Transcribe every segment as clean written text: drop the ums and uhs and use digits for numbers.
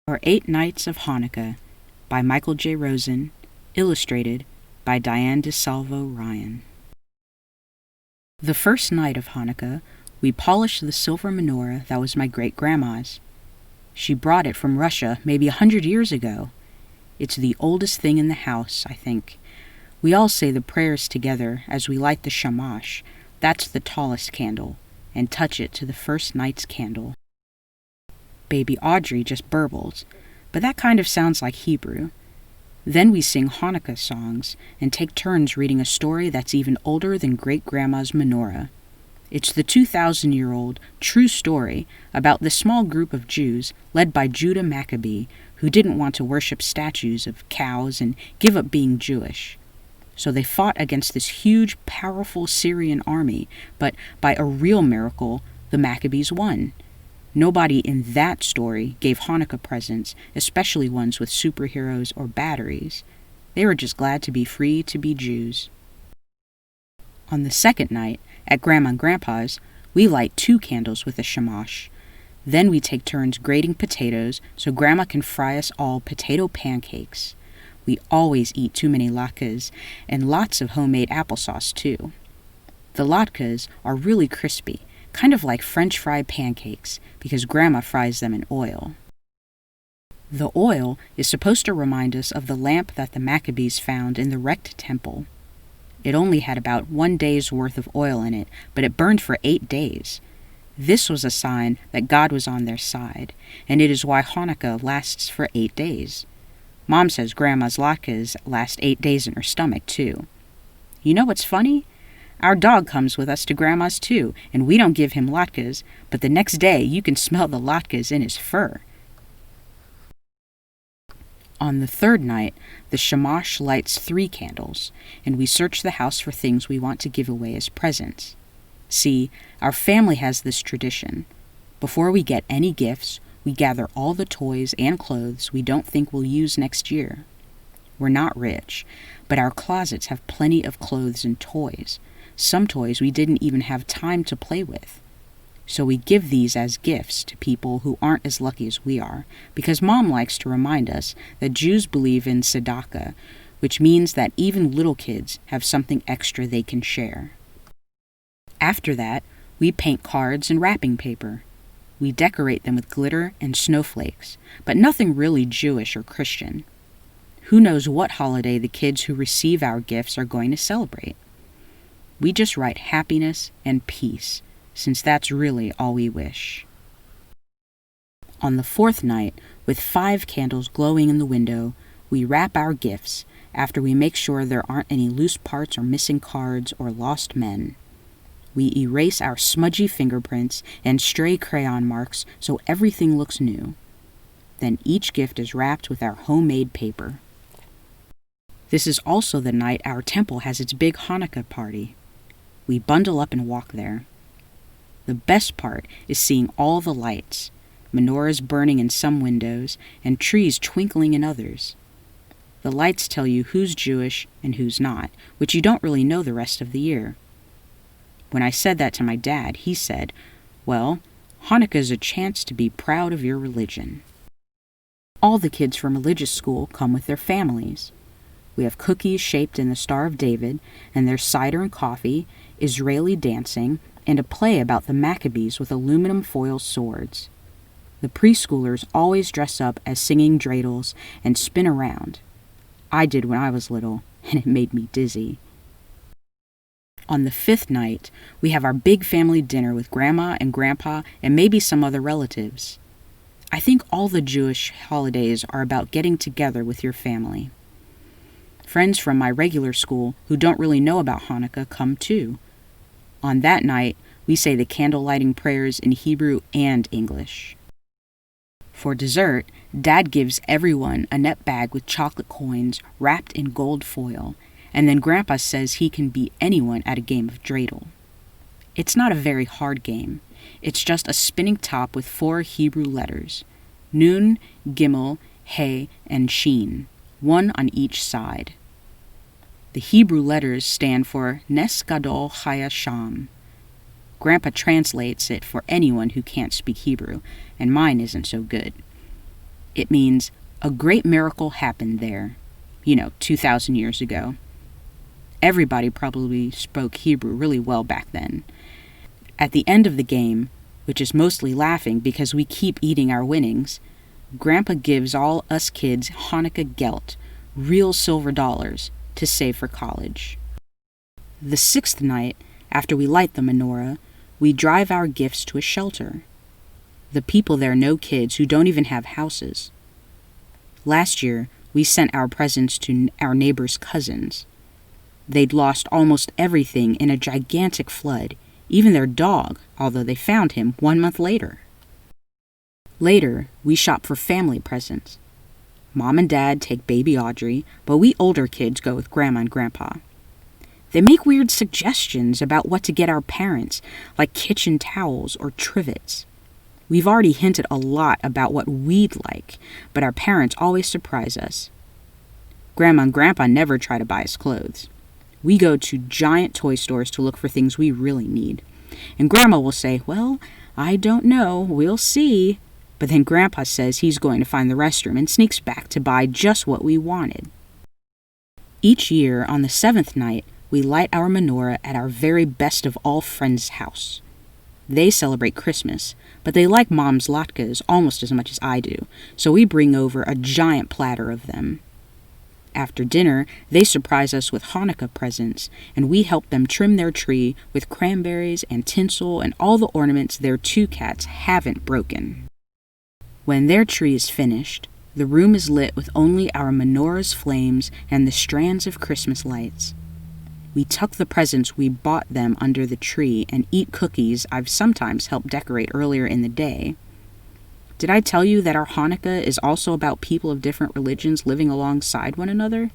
or 8 Nights of Hanukkah by Michael J. Rosen, illustrated by Diane DeSalvo Ryan. The first night of Hanukkah, we polished the silver menorah that was my great-grandma's. She brought it from Russia maybe 100 years ago. It's the oldest thing in the house, I think. We all say the prayers together as we light the shamash, that's the tallest candle, and touch it to the first night's candle. Baby Audrey just burbles, but that kind of sounds like Hebrew. Then we sing Hanukkah songs and take turns reading a story that's even older than Great-Grandma's menorah. It's the 2,000-year-old true story about this small group of Jews led by Judah Maccabee who didn't want to worship statues of cows and give up being Jewish. So they fought against this huge, powerful Syrian army, but by a real miracle, the Maccabees won. Nobody in that story gave Hanukkah presents, especially ones with superheroes or batteries. They were just glad to be free to be Jews. On the second night, at Grandma and Grandpa's, we light 2 candles with a shamash. Then we take turns grating potatoes so Grandma can fry us all potato pancakes. We always eat too many latkes, and lots of homemade applesauce, too. The latkes are really crispy, kind of like French fry pancakes, because Grandma fries them in oil. The oil is supposed to remind us of the lamp that the Maccabees found in the wrecked temple. It only had about 1 day's worth of oil in it, but it burned for 8 days. This was a sign that God was on their side, and it is why Hanukkah lasts for 8 days. Mom says Grandma's latkes last 8 days in her stomach, too. You know what's funny? Our dog comes with us to Grandma's, too, and we don't give him latkes, but the next day you can smell the latkes in his fur. On the third night, the shamash lights 3 candles, and we search the house for things we want to give away as presents. See, our family has this tradition. Before we get any gifts, we gather all the toys and clothes we don't think we'll use next year. We're not rich, but our closets have plenty of clothes and toys. Some toys we didn't even have time to play with. So we give these as gifts to people who aren't as lucky as we are, because Mom likes to remind us that Jews believe in tzedakah, which means that even little kids have something extra they can share. After that, we paint cards and wrapping paper. We decorate them with glitter and snowflakes, but nothing really Jewish or Christian. Who knows what holiday the kids who receive our gifts are going to celebrate? We just write happiness and peace, since that's really all we wish. On the 4th night, with 5 candles glowing in the window, we wrap our gifts after we make sure there aren't any loose parts or missing cards or lost men. We erase our smudgy fingerprints and stray crayon marks so everything looks new. Then each gift is wrapped with our homemade paper. This is also the night our temple has its big Hanukkah party. We bundle up and walk there. The best part is seeing all the lights, menorahs burning in some windows and trees twinkling in others. The lights tell you who's Jewish and who's not, which you don't really know the rest of the year. When I said that to my dad, he said, "Well, Hanukkah's a chance to be proud of your religion." All the kids from religious school come with their families. We have cookies shaped in the Star of David, and there's cider and coffee, Israeli dancing, and a play about the Maccabees with aluminum foil swords. The preschoolers always dress up as singing dreidels and spin around. I did when I was little, and it made me dizzy. On the 5th night, we have our big family dinner with Grandma and Grandpa and maybe some other relatives. I think all the Jewish holidays are about getting together with your family. Friends from my regular school who don't really know about Hanukkah come too. On that night, we say the candle-lighting prayers in Hebrew and English. For dessert, Dad gives everyone a net bag with chocolate coins wrapped in gold foil, and then Grandpa says he can beat anyone at a game of dreidel. It's not a very hard game. It's just a spinning top with 4 Hebrew letters, Nun, Gimel, He, and Shin, 1 on each side. The Hebrew letters stand for Nes Gadol Chaya Sham. Grandpa translates it for anyone who can't speak Hebrew, and mine isn't so good. It means a great miracle happened there, 2,000 years ago. Everybody probably spoke Hebrew really well back then. At the end of the game, which is mostly laughing because we keep eating our winnings, Grandpa gives all us kids Hanukkah gelt, real silver dollars, to save for college. The 6th night, after we light the menorah, we drive our gifts to a shelter. The people there know kids who don't even have houses. Last year, we sent our presents to our neighbors' cousins. They'd lost almost everything in a gigantic flood, even their dog, although they found him 1 month later. Later, we shop for family presents. Mom and Dad take baby Audrey, but we older kids go with Grandma and Grandpa. They make weird suggestions about what to get our parents, like kitchen towels or trivets. We've already hinted a lot about what we'd like, but our parents always surprise us. Grandma and Grandpa never try to buy us clothes. We go to giant toy stores to look for things we really need. And Grandma will say, "Well, I don't know, we'll see." But then Grandpa says he's going to find the restroom and sneaks back to buy just what we wanted. Each year, on the 7th night, we light our menorah at our very best of all friends' house. They celebrate Christmas, but they like Mom's latkes almost as much as I do, so we bring over a giant platter of them. After dinner, they surprise us with Hanukkah presents, and we help them trim their tree with cranberries and tinsel and all the ornaments their 2 cats haven't broken. When their tree is finished, the room is lit with only our menorah's flames and the strands of Christmas lights. We tuck the presents we bought them under the tree and eat cookies I've sometimes helped decorate earlier in the day. Did I tell you that our Hanukkah is also about people of different religions living alongside one another?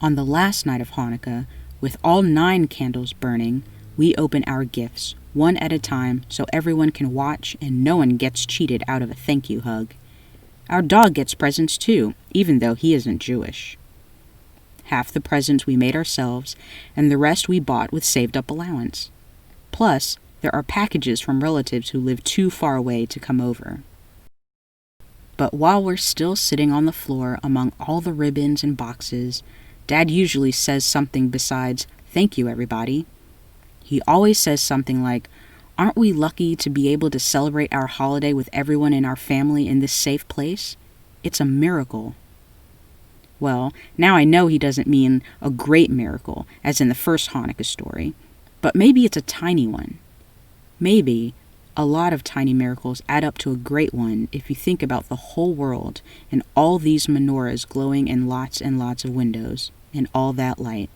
On the last night of Hanukkah, with all 9 candles burning, we open our gifts, one at a time, so everyone can watch and no one gets cheated out of a thank you hug. Our dog gets presents too, even though he isn't Jewish. Half the presents we made ourselves, and the rest we bought with saved-up allowance. Plus, there are packages from relatives who live too far away to come over. But while we're still sitting on the floor among all the ribbons and boxes, Dad usually says something besides, "Thank you, everybody." He always says something like, "Aren't we lucky to be able to celebrate our holiday with everyone in our family in this safe place? It's a miracle." Well, now I know he doesn't mean a great miracle, as in the first Hanukkah story, but maybe it's a tiny one. Maybe a lot of tiny miracles add up to a great one if you think about the whole world and all these menorahs glowing in lots and lots of windows and all that light.